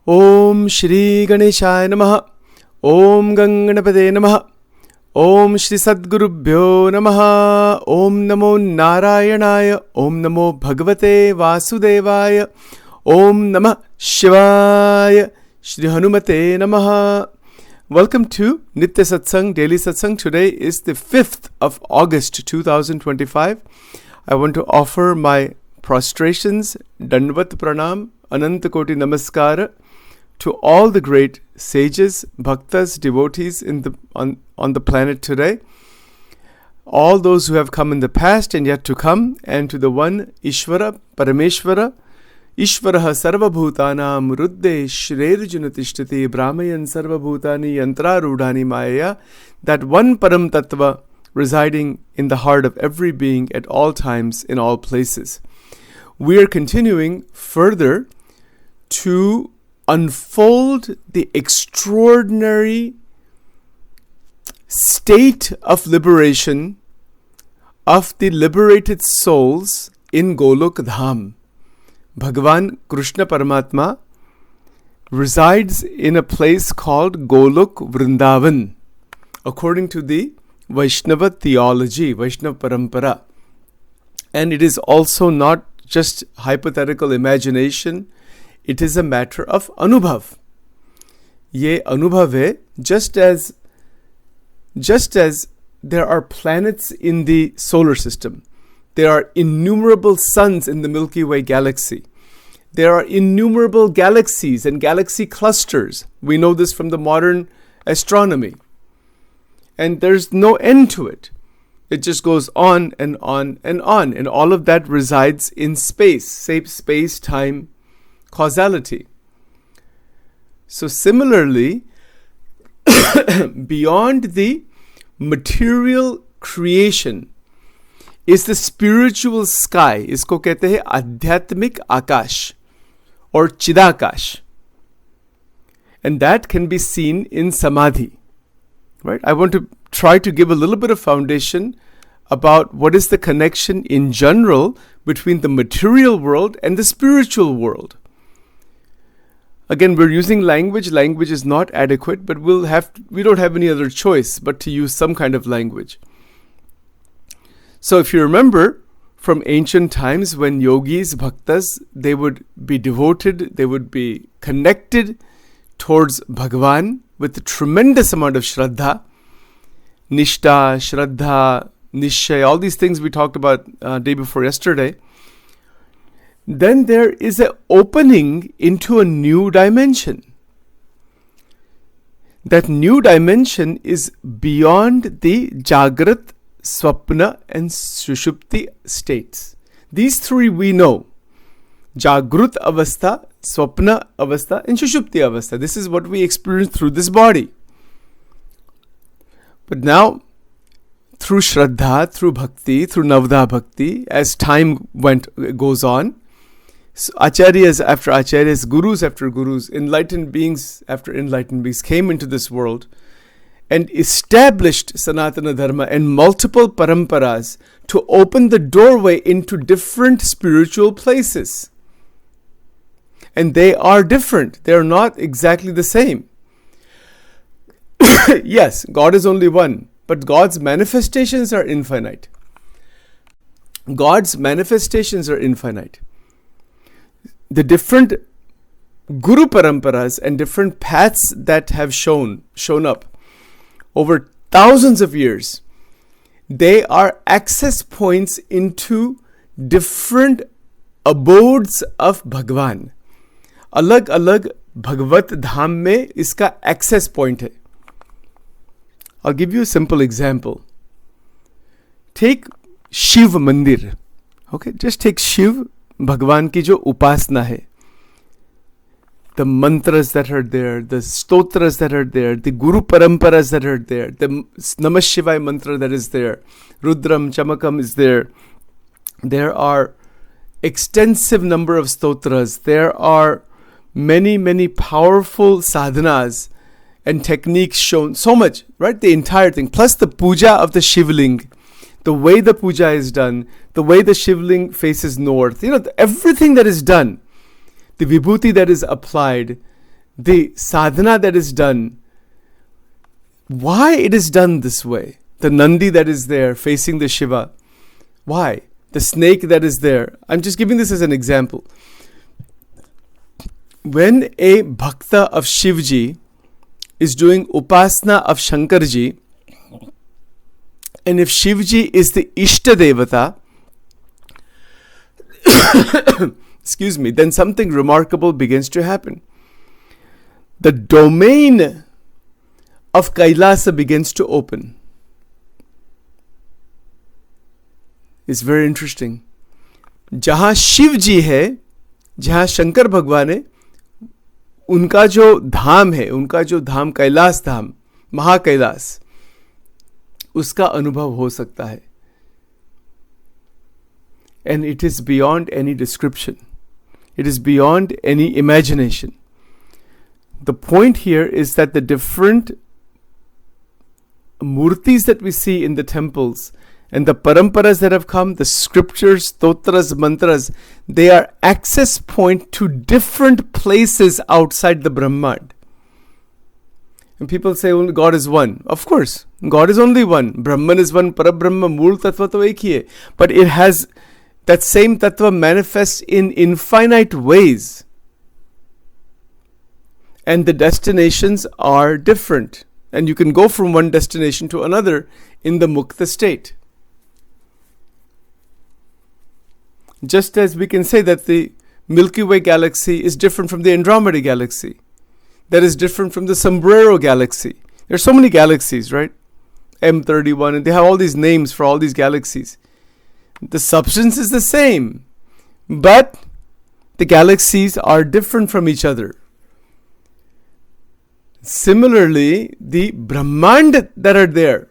Om Shri Ganeshaya Namaha. Om Ganganapade Namaha. Om Shri Sadgurubhyo Namaha. Om Namo Narayanaya. Om Namo Bhagavate Vasudevaya. Om Namah Shivaya. Shri Hanumate Namaha. Welcome to Nitya Satsang, Daily Satsang. Today is the 5th of August 2025. I want to offer my prostrations, Dandvat Pranam, Ananta Koti Namaskara to all the great sages, bhaktas, devotees on the planet today, all those who have come in the past and yet to come, and to the one Ishvara, Parameshvara, Ishvaraha Sarvabhutanam Rudde Shrirjuna Tishtati Brahmayan Sarvabhutani Yantrarudhani Maya, that one Param Tattva residing in the heart of every being at all times, in all places. We are continuing further to unfold the extraordinary state of liberation of the liberated souls in Golok Dham. Bhagavan Krishna Paramatma resides in a place called Golok Vrindavan, according to the Vaishnava theology, Vaishnava Parampara. And it is also not just hypothetical imagination, it is a matter of anubhav. Ye anubhav hai, just as there are planets in the solar system, there are innumerable suns in the Milky Way galaxy, there are innumerable galaxies and galaxy clusters. We know this from the modern astronomy. And there's no end to it. It just goes on and on and on. And all of that resides in space, space-time causality. So similarly, beyond the material creation is the spiritual sky. Isko kehte hai adhyatmik akash or chidakash. And that can be seen in samadhi. Right? I want to try to give a little bit of foundation about what is the connection in general between the material world and the spiritual world. Again, we're using language. Language is not adequate, but we don't have any other choice but to use some kind of language. So if you remember from ancient times when yogis, bhaktas, they would be devoted, they would be connected towards Bhagavan with a tremendous amount of Shraddha, Nishta, Shraddha, Nishchay, all these things we talked about day before yesterday. Then there is an opening into a new dimension. That new dimension is beyond the Jagrat, Swapna and Sushupti states. These three we know. Jagrut Avastha, Swapna Avastha and Sushupti Avastha. This is what we experience through this body. But now, through Shraddha, through Bhakti, through Navadha Bhakti, as time goes on, so Acharyas after Acharyas, Gurus after Gurus, enlightened beings after enlightened beings came into this world and established Sanatana Dharma and multiple paramparas to open the doorway into different spiritual places. And they are different. They are not exactly the same. Yes, God is only one, but God's manifestations are infinite. God's manifestations are infinite. The different Guru Paramparas and different paths that have shown up over thousands of years, they are access points into different abodes of Bhagwan. Alag alag Bhagavat Dham mein iska access point hai. I'll give you a simple example. Take Shiv Mandir. Okay, just take Shiv, Bhagwan ki jo upasna hai. The mantras that are there, the stotras that are there, the Guru Paramparas that are there, the Namah Shivaya mantra that is there, Rudram, Chamakam is there. There are extensive number of stotras. There are many, many powerful sadhanas and techniques shown. So much, right? The entire thing. Plus the puja of the Shivling. The way the puja is done. The way the Shivling faces north. Everything that is done. The vibhuti that is applied. the sadhana that is done, why it is done this way. The Nandi that is there facing the Shiva. Why? The snake that is there. I'm just giving this as an example. When a bhakta of Shivji is doing upasana of Shankarji, and if Shivji is the Ishta Devata, excuse me, then something remarkable begins to happen. The domain of Kailasa begins to open. It's very interesting. जहाँ शिव जी है, जहाँ शंकर भगवान है, उनका जो धाम है, उनका जो धाम कैलाश धाम, महाकैलाश, उसका अनुभव हो सकता है. And it is beyond any description. It is beyond any imagination. The point here is that the different murtis that we see in the temples and the paramparas that have come, the scriptures, stotras, mantras, they are access point to different places outside the Brahmand. And people say only God is one. Of course, God is only one. Brahman is one, Parabrahma, Mool Tattva to ek hi hai. But it has, that same Tattva manifests in infinite ways. And the destinations are different. And you can go from one destination to another in the Mukta state. Just as we can say that the Milky Way galaxy is different from the Andromeda galaxy. That is different from the Sombrero galaxy. There are so many galaxies, right? M31, and they have all these names for all these galaxies. The substance is the same, but the galaxies are different from each other. Similarly, the Brahmand that are there,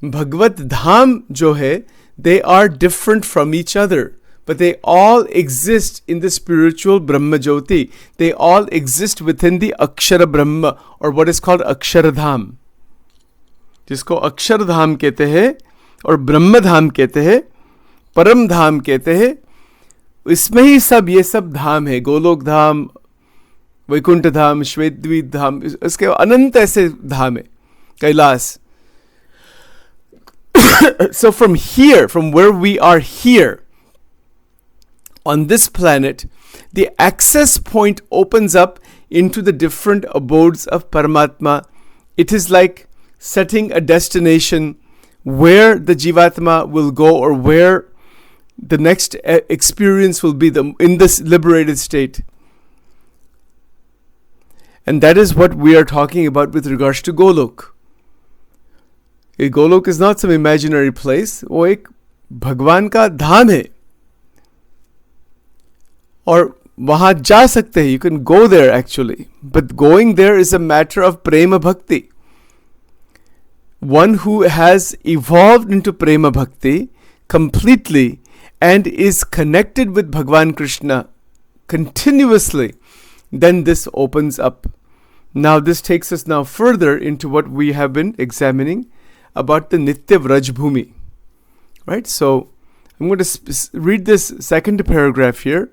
Bhagavad Dham jo hai, they are different from each other. But they all exist in the spiritual Brahma Jyoti. They all exist within the Akshara Brahma, or what is called Akshara Dham. जिसको Akshara Dham कहते हैं और Brahma Dham कहते हैं, परम धाम कहते हैं. इसमें ही सब ये सब धाम है. गोलोक धाम, वैकुंठ धाम, श्वेतद्वीप धाम, इसके अनंत ऐसे धाम है. Kailash. So from here, from where we are here, on this planet, the access point opens up into the different abodes of Paramatma. It is like setting a destination where the Jivatma will go, or where the next experience will be in this liberated state. And that is what we are talking about with regards to Golok. Golok is not some imaginary place. वो एक भगवान का धाम है. और वहाँ जा सकते हैं. You can go there actually. But going there is a matter of prema bhakti. One who has evolved into prema bhakti completely and is connected with Bhagwan Krishna continuously, then this opens up. Now this takes us now further into what we have been examining about the Nitya Vrajbhumi. Right? So I'm going to read this second paragraph here.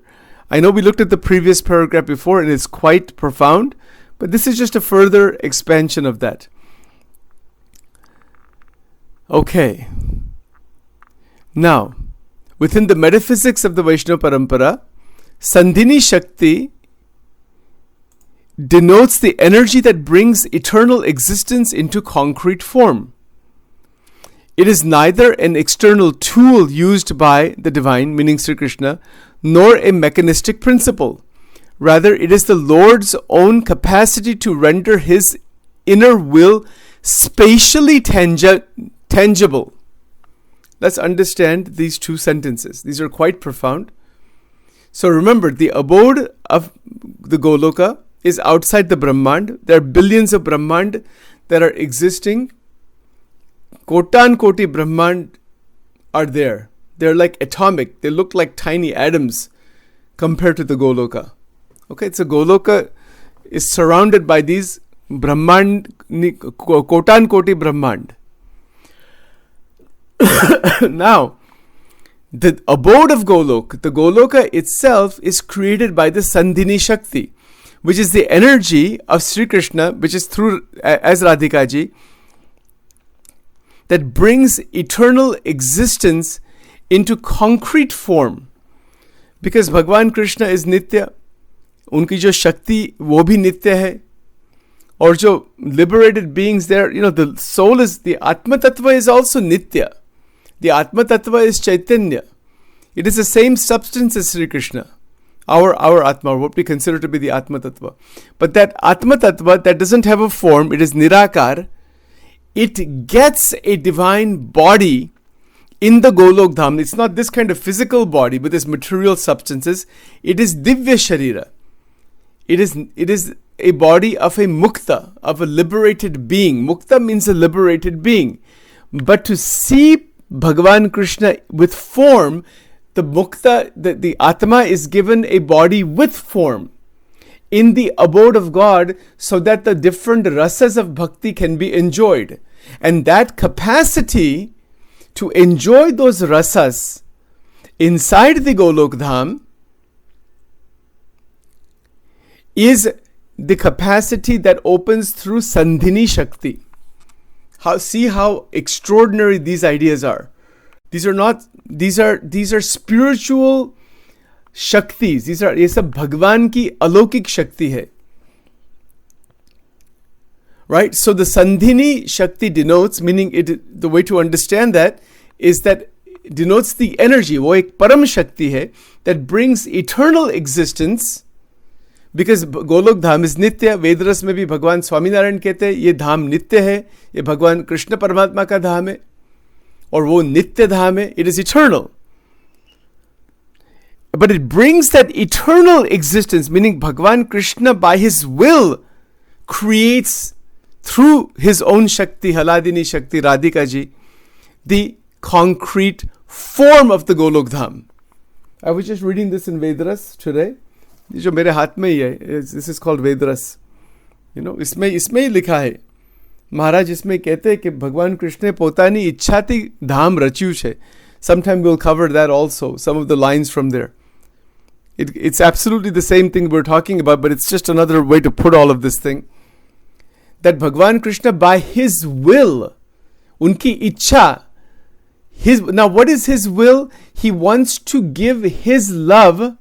I know we looked at the previous paragraph before and it's quite profound, but this is just a further expansion of that. Okay. Now, within the metaphysics of the Vaishnava Parampara, Sandhini Shakti denotes the energy that brings eternal existence into concrete form. It is neither an external tool used by the divine, meaning Sri Krishna, nor a mechanistic principle. Rather, it is the Lord's own capacity to render his inner will spatially tangible. Let's understand these two sentences. These are quite profound. So remember, the abode of the Goloka is outside the Brahmand. There are billions of Brahmand that are existing. Kotan Koti Brahmand are there. They're like atomic. They look like tiny atoms compared to the Goloka. Okay, so Goloka is surrounded by these Brahmand, Kotan Koti Brahmand. Now, the abode of Golok, the Goloka itself is created by the Sandhini Shakti, which is the energy of Sri Krishna, which is through as Radhika ji, that brings eternal existence into concrete form. Because Bhagwan Krishna is Nitya, उनकी जो शक्ति वो भी नित्य है, और जो liberated beings there, the soul is, the Atma Tattva is also Nitya. The Atma Tattva is Chaitanya. It is the same substance as Sri Krishna. Our Atma, what we consider to be the Atma Tattva. But that Atma Tattva that doesn't have a form, it is Nirakar, it gets a divine body in the Golok Dham. It's not this kind of physical body with its material substances. It is Divya Sharira. It is a body of a mukta, of a liberated being. Mukta means a liberated being. But to see Bhagavan Krishna with form, the mukta, the Atma is given a body with form in the abode of God, so that the different rasas of bhakti can be enjoyed. And that capacity to enjoy those rasas inside the Golok Dham is the capacity that opens through Sandhini Shakti. See how extraordinary these ideas are. These are spiritual Shaktis. ये सब भगवान की अलौकिक शक्ति है. Right? So the Sandhini Shakti denotes, meaning the way to understand that is that it denotes the energy. वो एक परम शक्ति है that brings eternal existence. Because Golok Dham is Nitya. Vedaras में भी भगवान स्वामीनारायण कहते हैं ये धाम नित्य है, ये भगवान कृष्ण परमात्मा का धाम है, और वो नित्य धाम है. It is eternal. But it brings that eternal existence, meaning Bhagwan Krishna by his will creates through his own Shakti, Haladini Shakti, Radhika ji, the concrete form of the Golok Dham. I was just reading this in Vedaras today. ये जो मेरे हाथ में ही है, this is called Vedaras. इसमें ही लिखा है, महाराज इसमें कहते हैं कि भगवान कृष्ण પોતાની ઈચ્છાથી ધામ રચ્યું છે. Sometime we'll cover that also, some of the lines from there. It's absolutely the same thing we're talking about, but it's just another way to put all of this thing. That Bhagwan Krishna by his will, unki ichha, now what is his will? He wants to give his love,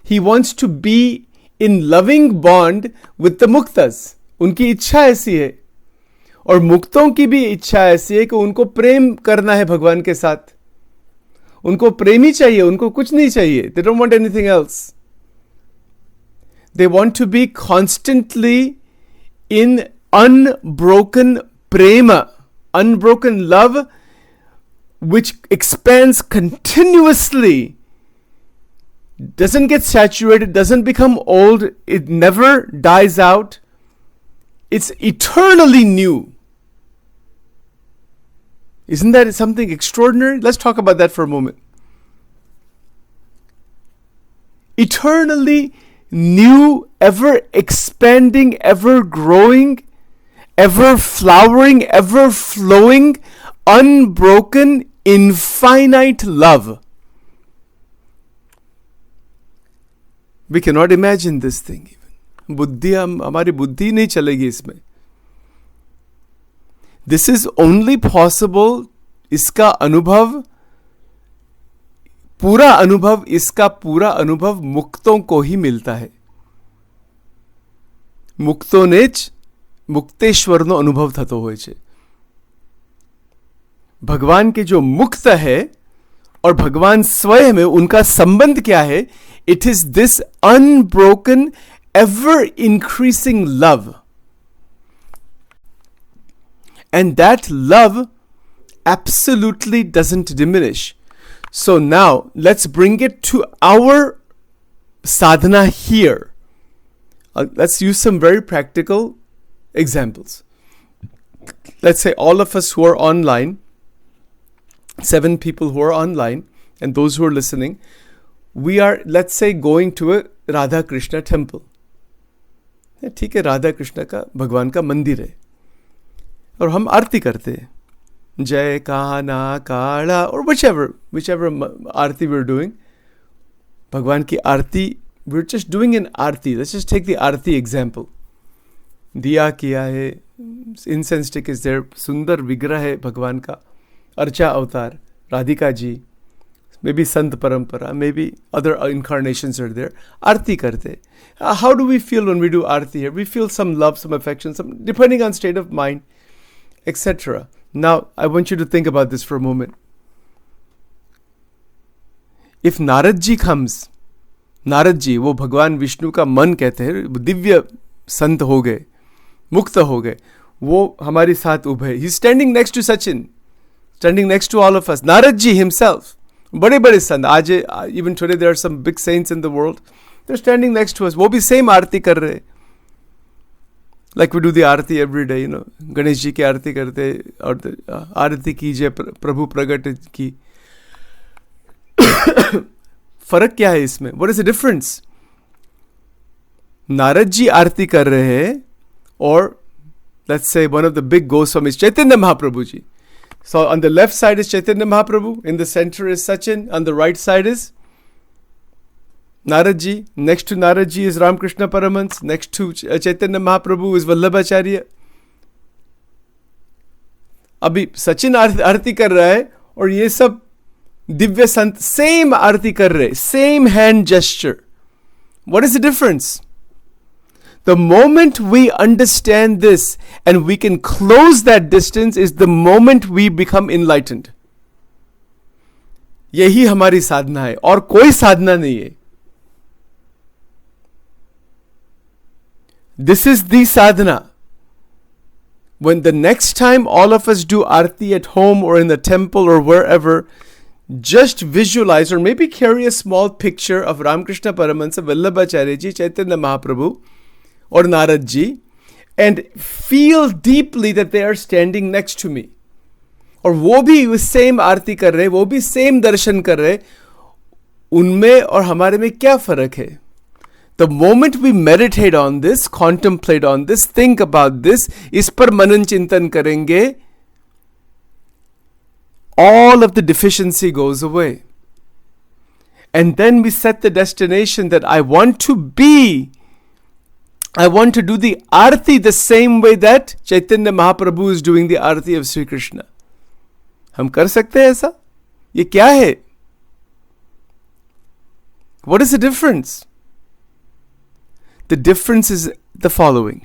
he wants to be in loving bond with the muktas. उनकी इच्छा ऐसी है, और मुक्तों की भी इच्छा ऐसी है कि उनको प्रेम करना है भगवान के साथ. उनको प्रेम ही चाहिए, उनको कुछ नहीं चाहिए. They don't want anything else. They want to be constantly in unbroken prema, unbroken love, which expands continuously, doesn't get saturated, doesn't become old, it never dies out. It's eternally new. Isn't that something extraordinary? Let's talk about that for a moment. Eternally new, ever expanding, ever growing, ever flowering, ever flowing, unbroken, infinite love. We cannot imagine this thing even. हमारी बुद्धि नहीं चलेगी इसमें. This is only possible, इसका अनुभव, इसका पूरा अनुभव मुक्तों को ही मिलता है. मुक्तोने જ मुक्तेश्वरનો अनुभव થતો હોય છે. भगवान के जो मुक्त है और भगवान स्वयं में उनका संबंध क्या है? It is this unbroken, ever increasing love. And that love absolutely doesn't diminish. So now let's bring it to our sadhana here. Let's use some very practical examples. Let's say all of us who are online, 7 people who are online, and those who are listening, we are, let's say, going to a Radha Krishna temple. ठीक है, राधा कृष्ण का भगवान का मंदिर है, और हम आरती करते हैं, जय काना काला, और whichever आरती we're doing, भगवान की आरती we're just doing an Aarti. Let's just take the Aarti example. दिया किया है, incense stick is there, सुंदर विग्रह है भगवान का, अर्चा अवतार, राधिका जी, maybe संत परंपरा, maybe other incarnations are there. आरती करते. How do we feel when we do Aarti here? We feel some love, some affection, some depending on state of mind, etc. Now, I want you to think about this for a moment. If Narad ji comes, Narad ji वो भगवान विष्णु का मन कहते हैं, दिव्य संत हो गए, मुक्त हो गए, वो हमारे साथ उभे. He standing next to Sachin, standing next to all of us. Narad ji himself, बड़े बड़े संत, आज even today there are some big saints in the world, they are standing next to us. वो भी सेम आरती कर रहे, like we do the aarti every day, you know. Ganesh ji की आरती करते और आरती कीजिए प्रभु प्रगट की. फर्क क्या है इसमें? What is the difference? Narad ji aarti कर रहे हैं और let's say one of the big Goswamis Chaitanya Mahaprabhu ji. So on the left side is Chaitanya Mahaprabhu, in the center is Sachin, on the right side is Narad ji, next to Narad ji is Ramakrishna Paramhans, next to Chaitanya Mahaprabhu is Vallabhacharya. अभी सचिन आरती कर रहा है और ये सब दिव्य संत same aarti कर रहे, same hand gesture. What is the difference? The moment we understand this and we can close that distance is the moment we become enlightened. यही हमारी साधना है और कोई साधना नहीं है. This is the sadhana. When the next time all of us do arti at home or in the temple or wherever, just visualize or maybe carry a small picture of Ramakrishna Paramahansa, Vallabhacharya ji, Chaitanya Mahaprabhu or Narad ji, and feel deeply that they are standing next to me. और वो भी same aarti कर रहे, वो भी same दर्शन कर रहे. उनमें और हमारे में क्या फर्क है? The moment we meditate on this, contemplate on this, think about this, इस पर मनन चिंतन करेंगे, all of the deficiency goes away. And then we set the destination that I want to do the arti the same way that Chaitanya Mahaprabhu is doing the arti of Sri Krishna. हम कर सकते हैं ऐसा? ये क्या है? What is the difference? The difference is the following.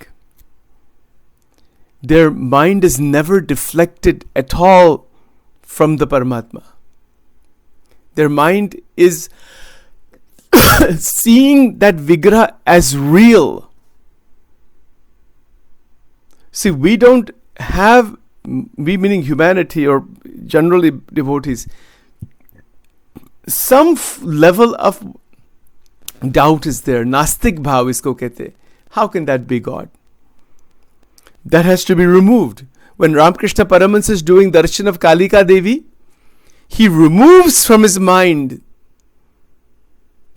Their mind is never deflected at all from the Paramatma. Their mind is seeing that Vigraha as real. See, we don't have, we meaning humanity or generally devotees, some level of doubt is there. Nastik bhav isko kehte. How can that be God? That has to be removed. When Ramakrishna Paramahansa is doing darshan of Kalika Devi, he removes from his mind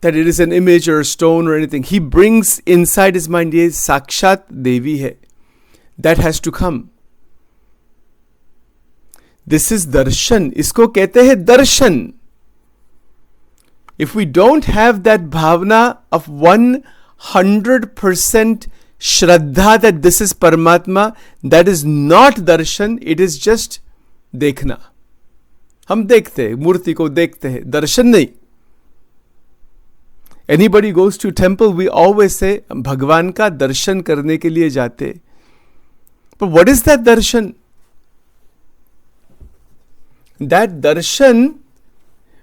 that it is an image or a stone or anything. He brings inside his mind, ye Sakshat Devi hai. That has to come. This is darshan. Isko kehte hai darshan. If we don't have that bhavna of 100% shraddha that this is Paramatma, that is not darshan, it is just dekhna. हम देखते हैं, मूर्ति को देखते हैं, दर्शन नहीं. Anybody goes to temple, we always say, भगवान का दर्शन करने के लिए जाते. But what is that darshan? That darshan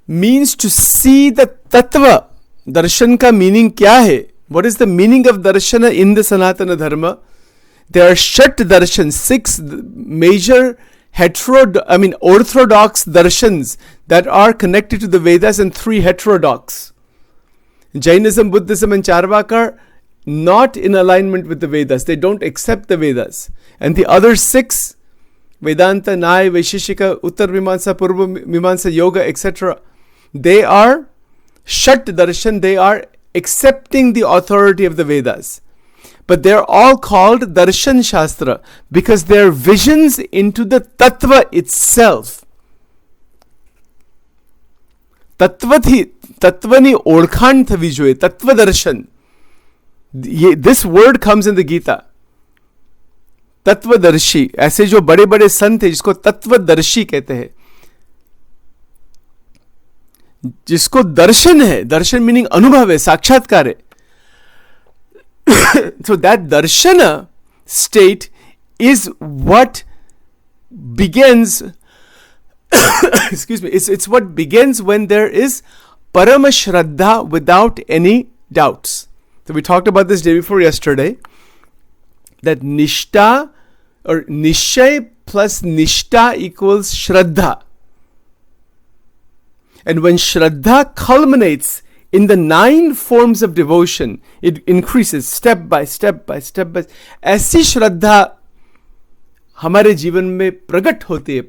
means to see the tattva. Darshan ka meaning kya hai? What is the meaning of darshana in the Sanatana Dharma? There are Shat Darshan, 6 major orthodox darshans that are connected to the Vedas and 3 heterodox. Jainism, Buddhism and Charvaka are not in alignment with the Vedas. They don't accept the Vedas. And the other 6, Vedanta, Nyaya, Vaisheshika, Uttar Mimamsa, Purva Mimamsa, Yoga, etc., they are Shat Darshan, they are accepting the authority of the Vedas. But they are all called Darshan Shastra because they are visions into the Tattva itself. Tattva તત્વની ઓળખાણ થવી જોઈએ, તત્વદર્શન. This word comes in the Gita. तत्वदर्शी, ऐसे जो बड़े बड़े संत हैं जिसको तत्वदर्शी कहते हैं, जिसको दर्शन है, दर्शन मीनिंग अनुभव है, साक्षात्कार है. So that darshana state is what begins excuse me, it's what begins when there is parama shraddha without any doubts. So we talked about this day before yesterday, that nishta or nishay plus nishta equals shraddha. And when shraddha culminates in the 9 forms of devotion, it increases step by step by step by. ऐसी श्रद्धा हमारे जीवन में प्रकट होती है.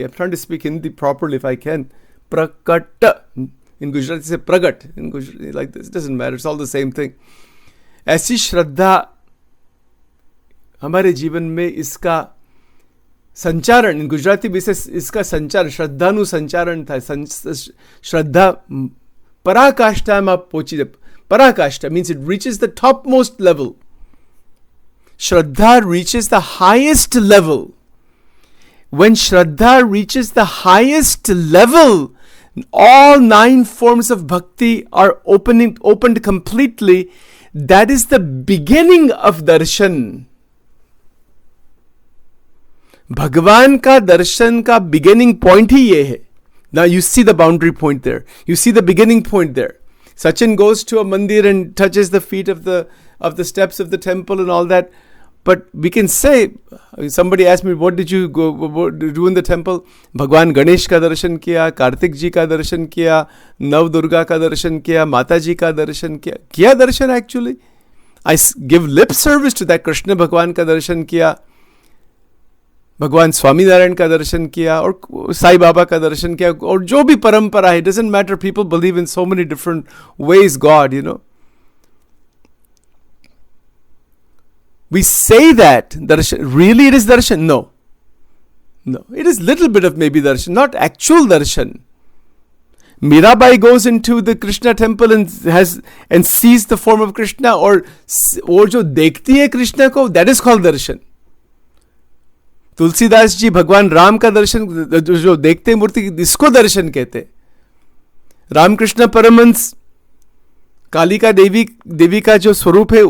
I'm trying to speak Hindi properly if I can. प्रकट. In Gujarati say pragat. In Gujarati like this. It doesn't matter. It's all the same thing. ऐसी श्रद्धा हमारे जीवन में इसका संचारण, इन गुजराती भी से इसका संचार, श्रद्धानु संचारण था. श्रद्धा पराकाष्ठाમાં પહોંચી જાય. Parakashta means it reaches the topmost level. Shraddha reaches the highest level. When Shraddha reaches the highest level, all 9 forms of bhakti are opened completely. That is the beginning of darshan. भगवान का दर्शन का beginning point ही ये है. Now you see the boundary point there. You see the beginning point there. Sachin goes to a mandir and touches the feet of the steps of the temple and all that. But we can say, somebody asked me, what did you do in the temple? भगवान गणेश का दर्शन किया, कार्तिक जी का दर्शन किया, नव दुर्गा का दर्शन किया, माता जी का दर्शन किया दर्शन actually. I give lip service to that. Krishna भगवान का दर्शन किया, भगवान स्वामी नारायण का दर्शन किया, और साईं बाबा का दर्शन किया, और जो भी परंपरा है. Doesn't matter, people believe in so many different ways God, you know. We say that darshan, really it is darshan? No, it is little bit of maybe darshan, not actual darshan. Mirabai goes into the Krishna temple and sees the form of Krishna, or जो देखती है कृष्ण को, that is called darshan. Tulsidas ji भगवान राम का दर्शन, जो देखते हैं मूर्ति, इसको दर्शन कहते. रामकृष्ण परमहंस कालिका देवी का जो स्वरूप है,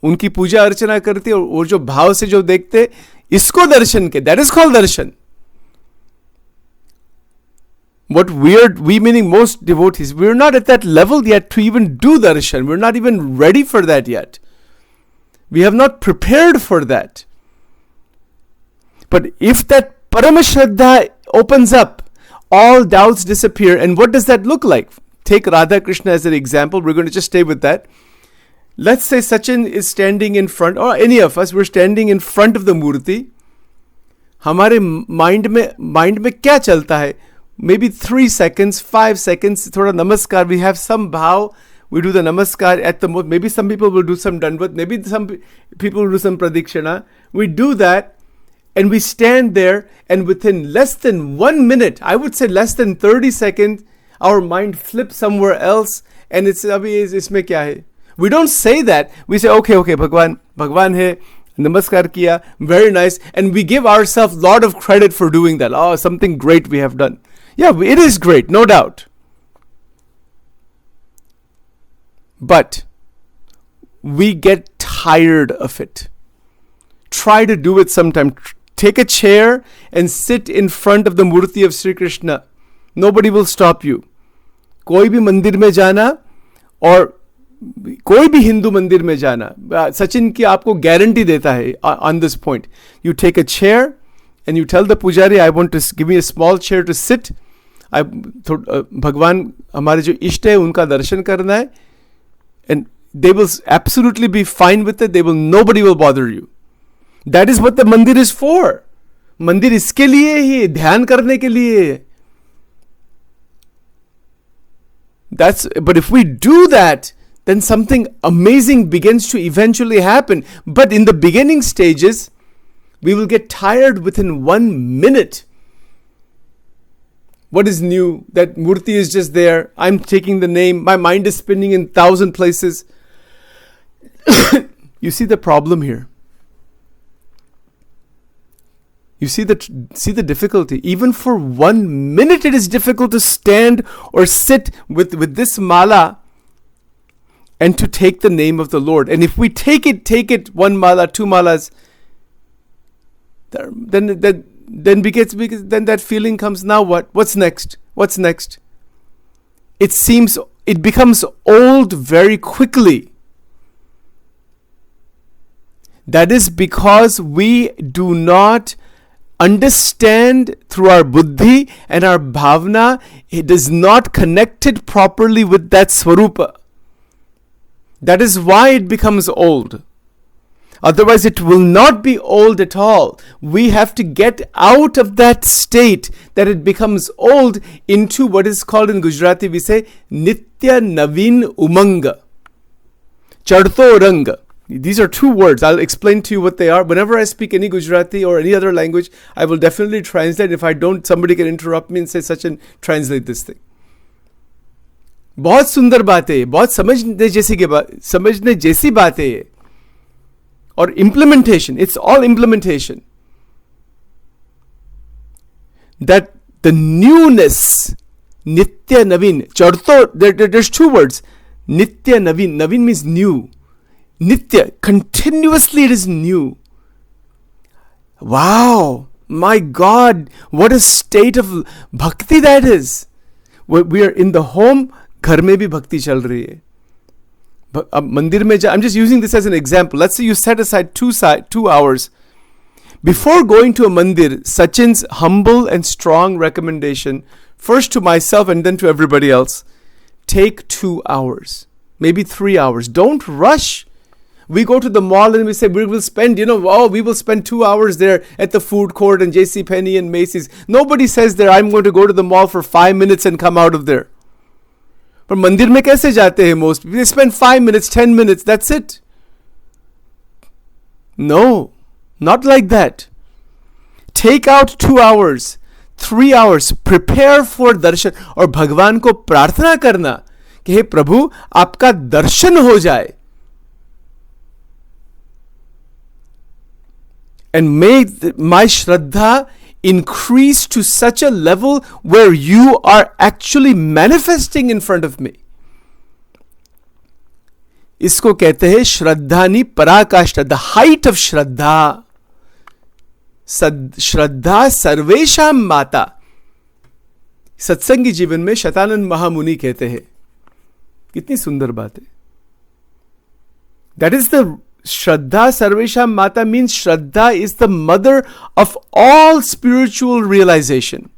उनकी पूजा अर्चना करते, और जो भाव से जो देखते, इसको दर्शन के, that is called Darshan. What we meaning most devotees, we're not at that level yet to even do darshan. We're not even ready for that yet. We have not prepared for that. But if that Paramashraddha opens up, all doubts disappear. And what does that look like? Take Radha Krishna as an example. We're going to just stay with that. Let's say Sachin is standing in front, or any of us, we're standing in front of the Murti. हमारे mind में क्या चलता है? Maybe 3 seconds, 5 seconds, थोड़ा नमस्कार. We have some bhav. We do the namaskar at the most. Maybe some people will do some dandvat. Maybe some people will do some pradikshana. We do that. And we stand there, and within less than 1 minute, I would say less than 30 seconds, our mind flips somewhere else, and it's abhi isme kya hai? We don't say that. We say, okay, Bhagwan hai, namaskar kiya, very nice, and we give ourselves a lot of credit for doing that. Oh, something great we have done. Yeah, it is great, no doubt. But we get tired of it. Try to do it sometime. Take a chair and sit in front of the Murti of Sri Krishna. Nobody will stop you. कोई भी मंदिर में जाना, और कोई भी हिंदू मंदिर में जाना, सचिन की आपको गारंटी देता है on this point. You take a chair and you tell the pujari, I want to give me a small chair to sit. भगवान हमारे जो इष्ट है उनका दर्शन करना है, and they will absolutely be fine with it. Nobody will bother you. That is what the mandir is for. मंदिर इसके लिए ही, ध्यान करने के लिए. But if we do that, then something amazing begins to eventually happen. But in the beginning stages, we will get tired within 1 minute. What is new? That Murti is just there. I'm taking the name. My mind is spinning in 1,000 places. You see the problem here. You see the difficulty. Even for 1 minute, it is difficult to stand or sit with this mala and to take the name of the Lord. And if we take it 1 mala, 2 malas, then that feeling comes. Now what? What's next? What's next? It becomes old very quickly. That is because we do not understand through our buddhi and our bhavna. It is not connected properly with that swarupa. That is why it becomes old. Otherwise, it will not be old at all. We have to get out of that state that it becomes old into what is called in Gujarati, we say, Nitya Naveen Umanga. Chadto Rang. These are 2 words. I'll explain to you what they are. Whenever I speak any Gujarati or any other language, I will definitely translate. If I don't, somebody can interrupt me and say, Sachin, translate this thing. बहुत सुंदर बात है, बहुत समझने जैसी बात है. Or implementation. It's all implementation. That the newness, Nitya Naveen. Chadto, there's 2 words. Nitya Naveen. Naveen means new. Nitya, continuously it is new. Wow, my God, what a state of bhakti that is. We are in the home, घर में भी भक्ति चल रही है. अब मंदिर में I'm just using this as an example. Let's say you set aside 2 hours. Before going to a mandir, Sachin's humble and strong recommendation, first to myself and then to everybody else, take 2 hours, maybe 3 hours. Don't rush. We go to the mall and we say we will spend, we will spend 2 hours there at the food court and JCPenney and Macy's. Nobody says there, I'm going to go to the mall for 5 minutes and come out of there. But mandir mein kaise jate hain most people? They spend 5 minutes, 10 minutes, that's it. No, not like that. Take out 2 hours, 3 hours, prepare for darshan. और भगवान को प्रार्थना करना कि हे प्रभु आपका दर्शन हो जाए. And may my Shraddha increase to such a level where you are actually manifesting in front of me. इसको कहते हैं श्रद्धानी पराकाष्ठा, the height of Shraddha. श्रद्धा सर्वेशाम माता. सत्संगी जीवन में शतानंद महामुनि कहते हैं. कितनी सुंदर बात है. That is the Shraddha Sarvesham Mata means Shraddha is the mother of all spiritual realization.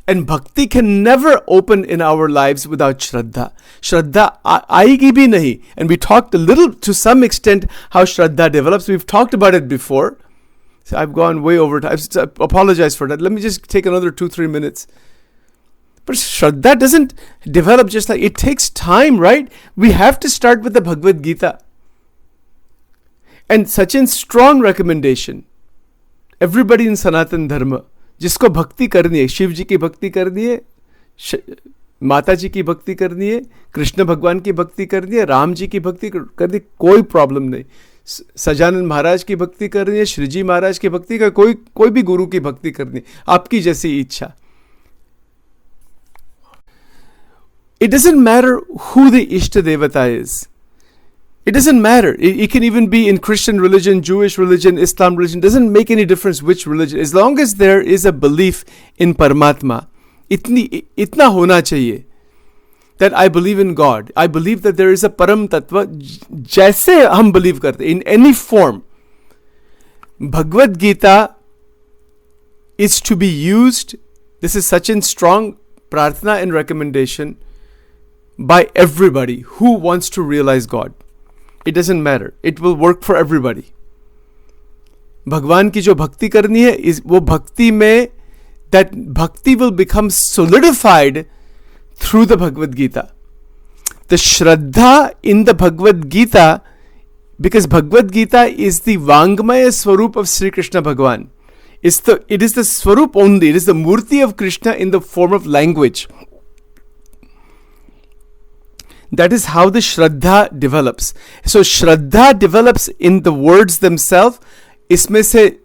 And bhakti can never open in our lives without Shraddha. Shraddha aayegi bhi nahi. And we talked a little to some extent how Shraddha develops. We've talked about it before. So I've gone way over time. I apologize for that. Let me just take another 2-3 minutes. But Shraddha doesn't develop just like, it takes time, right? We have to start with the Bhagavad Gita. And Sachin's strong recommendation, everybody in Sanatan Dharma, जिसको भक्ति करनी है, शिव जी की भक्ति करनी है, माता जी की भक्ति करनी है, कृष्ण भगवान की भक्ति करनी है, राम जी की भक्ति करनी, कोई प्रॉब्लम नहीं. सजानंद महाराज की भक्ति करनी है, श्री जी महाराज की भक्ति कर, कोई भी गुरु की भक्ति करनी, आपकी जैसी इच्छा. It doesn't matter who the Ishta Devata is. It doesn't matter. It can even be in Christian religion, Jewish religion, Islam religion. It doesn't make any difference which religion. As long as there is a belief in Paramatma, itna hona chahiye. That I believe in God. I believe that there is a Param Tattva. Jaise hum believe karte, in any form. Bhagavad Gita is to be used. This is such a strong prarthana and recommendation by everybody who wants to realize God. It doesn't matter. It will work for everybody. भगवान की जो भक्ति करनी है, वो भक्ति में, that bhakti will become solidified through the Bhagavad Gita. The Shraddha in the Bhagavad Gita, because Bhagavad Gita is the Vangmaya Swarup of Sri Krishna Bhagwan. it is the Swarup only. It is the Murti of Krishna in the form of language. That is how the Shraddha develops. So Shraddha develops in the words themselves. इसमें से,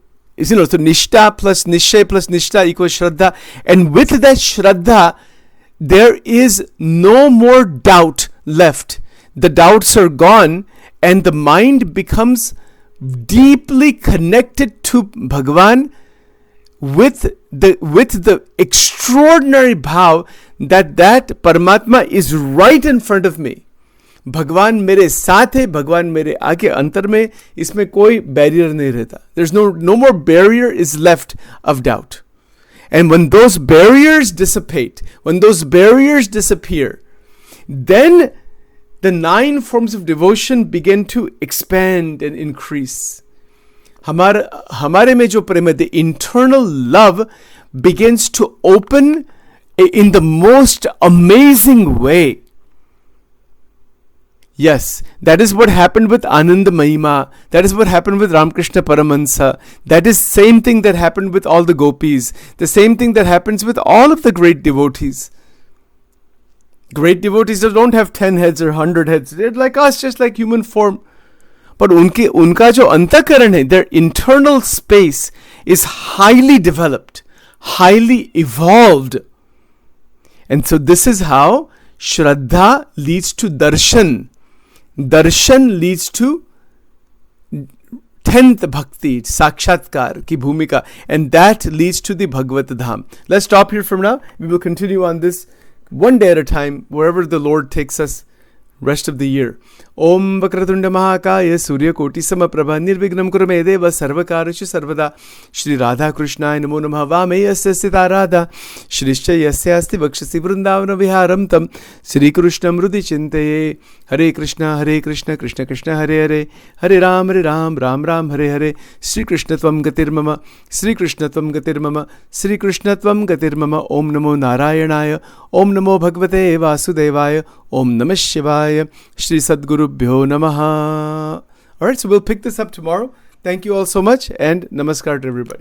so Nishta plus Nishay plus Nishta equals Shraddha. And with that Shraddha, there is no more doubt left. The doubts are gone, and the mind becomes deeply connected to Bhagavan with the extraordinary bhav that Paramatma is right in front of me. भगवान मेरे साथ है, भगवान मेरे आगे, अंतर में इसमें कोई बैरियर नहीं रहता. There's no more barrier is left of doubt. And when those barriers dissipate, when those barriers disappear, then the 9 forms of devotion begin to expand and increase. हमारे में जो प्रेम है, the internal love begins to open in the most amazing way. Yes, that is what happened with Ananda Mahima. That is what happened with Ramakrishna Paramahansa. That is same thing that happened with all the gopis. The same thing that happens with all of the great devotees. Great devotees don't have 10 heads or 100 heads. They're like us, just like human form. But unka jo antakaran hai, their internal space is highly developed, highly evolved. And so this is how Shraddha leads to darshan. Darshan leads to 10th bhakti, sakshatkar ki bhumika, and that leads to the Bhagavat Dham. Let's stop here from now. We will continue on this one day at a time, wherever the Lord takes us rest of the year. Om Vakratunda Mahakaya Surya Koti Samaprabha Nirvignam Kurume Deva Sarvakarishu Sarvada Shri Radha Krishnaya Namo Namaha Vameyasya Sita Radha Shrishcha Yasya Asti Vakshasi Vrindavana Viharam Tam Shri Krishna Mrudi Chintaye Hare Krishna Krishna Krishna Hare Hare Hare Ram Ram Ram Hare Hare Shri Krishna Tvam Gatir Mama Shri Krishna Tvam Gatir Mama Shri Krishna Tvam Gatir Mama Om Namo Narayanaya Om Namo Bhagavate Vasudevaya Om Namah Shivaya Shri Sadguru Bhyo Namaha. Alright, so we'll pick this up tomorrow. Thank you all so much, and namaskar to everybody.